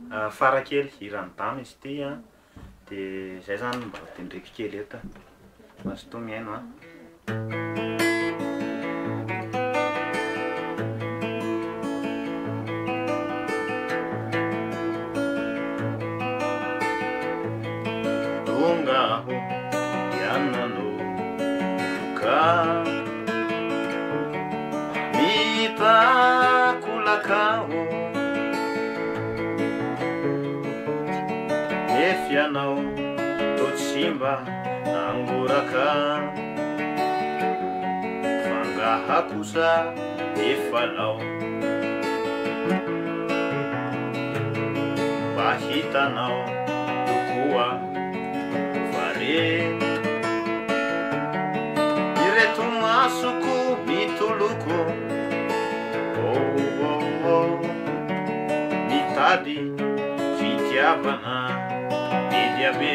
farakely hirany-damo izy ty a de zay zany mba tendreko kely eto mazotoa miaino a tonga aho ianano ka mitakolakao efianao totsimba nangoraka fangahakosa efalao mba hitanao tokoa fare ireto masoko mitoloko mitady fitiavana mediabe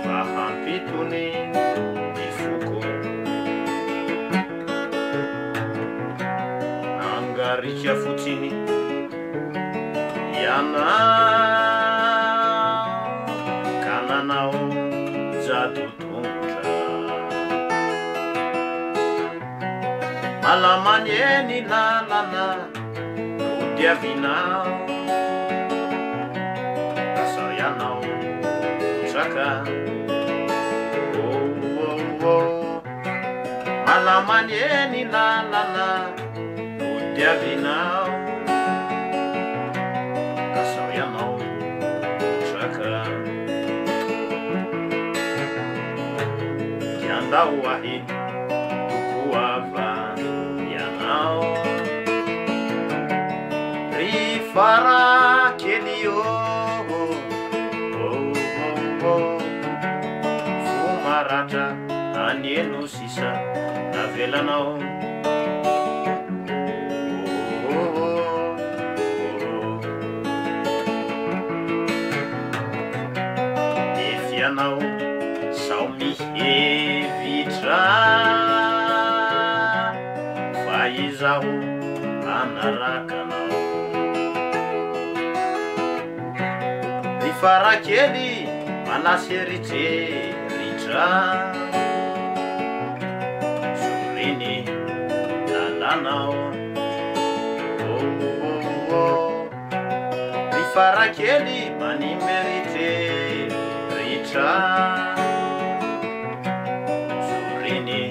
mba hampitony ny foko angarika fotsiny iana kananao jadotongotra malamany eny lalana nodiavinao asao traka malamany eny lalana nodiavinao asao ianao traka kiandao ahy tokoava ianao ry farakely fomaratra anieno sisa navelanao efianao sao mihevitra fa izaho anarakanao ry farakely malaseritseritra soriny lalanao ry farakely manimeriteritra soriny